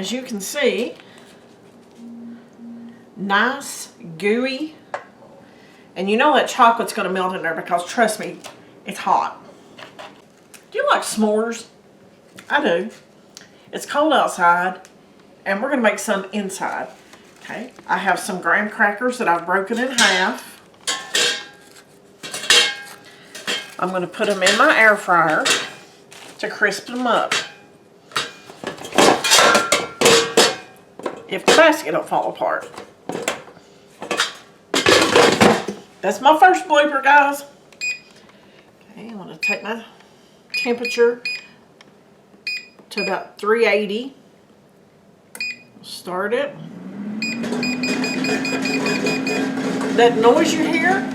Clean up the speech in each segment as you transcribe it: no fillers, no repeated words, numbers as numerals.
as you can see, nice, gooey. And you know that chocolate's going to melt in there because, trust me, it's hot. Do you like s'mores? I do. It's cold outside, and we're going to make some inside. Okay, I have some graham crackers that I've broken in half. I'm going to put them in my air fryer to crisp them up. If the basket don't fall apart. That's my first blooper, guys. Okay, I'm going to take my temperature to about 380. Start it. That noise you hear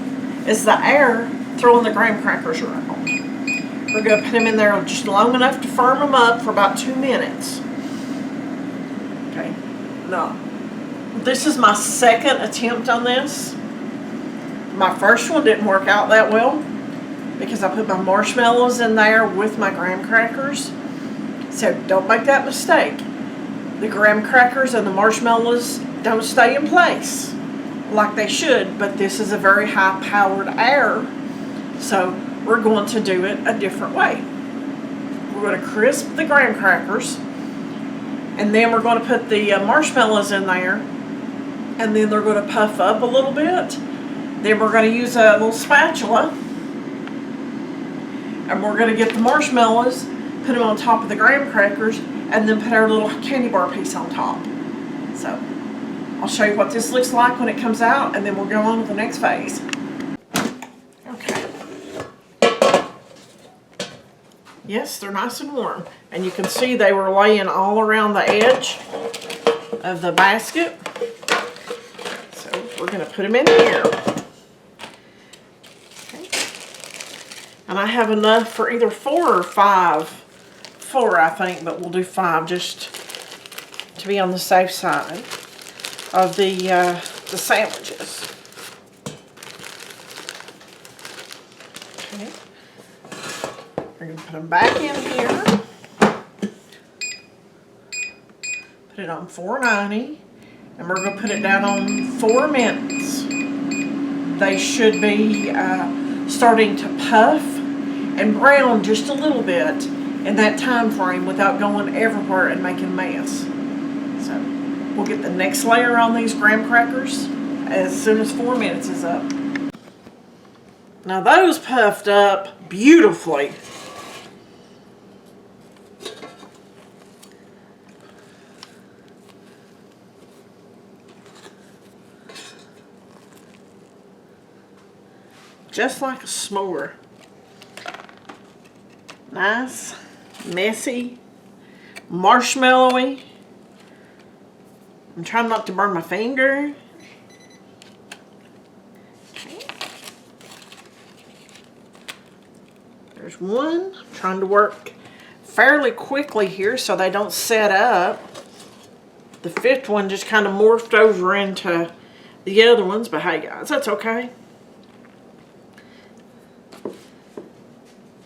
is the air throwing the graham crackers around. We're going to put them in there just long enough to firm them up for about 2 minutes. Okay. Now, this is my second attempt on this. My first one didn't work out that well because I put my marshmallows in there with my graham crackers. So don't make that mistake. The graham crackers and the marshmallows don't stay in place like they should, but this is a very high-powered air, so we're going to do it a different way. We're going to crisp the graham crackers, and then we're going to put the marshmallows in there, and then they're going to puff up a little bit. Then we're going to use a little spatula, and we're going to get the marshmallows, put them on top of the graham crackers, and then put our little candy bar piece on top. So I'll show you what this looks like when it comes out, and then we'll go on to the next phase. Okay. Yes, they're nice and warm. And you can see they were laying all around the edge of the basket. So we're going to put them in here. Okay. And I have enough for either 4 or 5. 4, I think, but we'll do 5 just to be on the safe side of the sandwiches. Okay. We're going to put them back in here. Put it on 490. And we're going to put it down on 4 minutes. They should be starting to puff and brown just a little bit in that time frame without going everywhere and making a mess. So we'll get the next layer on these graham crackers as soon as 4 minutes is up. Now those puffed up beautifully. Just like a s'more. Nice, messy, marshmallowy. I'm trying not to burn my finger. Okay. There's one. I'm trying to work fairly quickly here so they don't set up. The 5th one just kind of morphed over into the other ones, but hey guys, that's okay.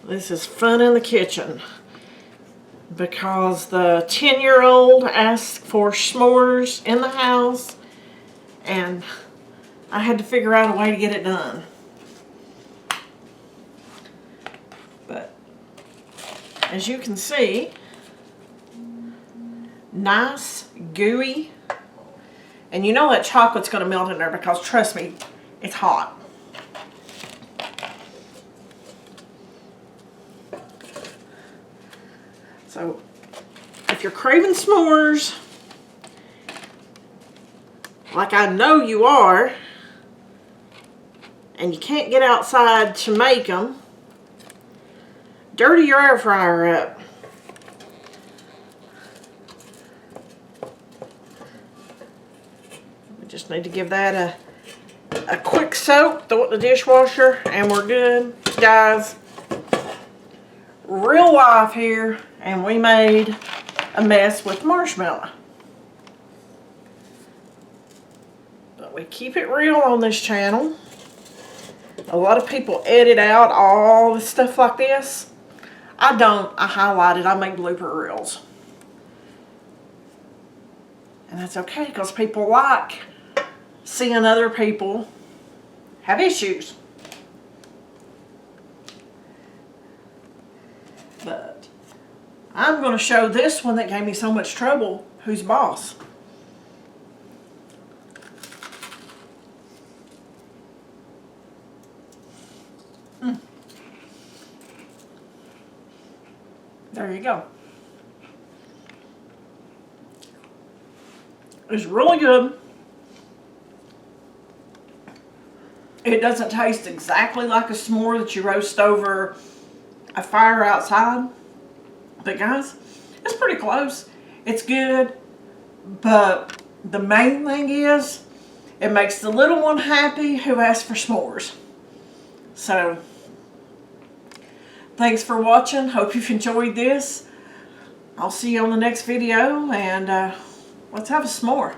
This is fun in the kitchen because the 10-year-old asked for s'mores in the house and I had to figure out a way to get it done. But as you can see, nice, gooey, and you know that chocolate's going to melt in there because, trust me, it's hot. So, if you're craving s'mores, like I know you are, and you can't get outside to make them, dirty your air fryer up. We just need to give that a quick soak, throw it in the dishwasher, and we're good. Guys, real life here. And we made a mess with marshmallow. But we keep it real on this channel. A lot of people edit out all the stuff like this. I don't. I highlight it. I make blooper reels. And that's okay, because people like seeing other people have issues. But I'm going to show this one that gave me so much trouble, who's boss. There you go. It's really good. It doesn't taste exactly like a s'more that you roast over a fire outside. But guys, it's pretty close. It's good. But the main thing is, it makes the little one happy who asks for s'mores. So, thanks for watching. Hope you've enjoyed this. I'll see you on the next video, and let's have a s'more.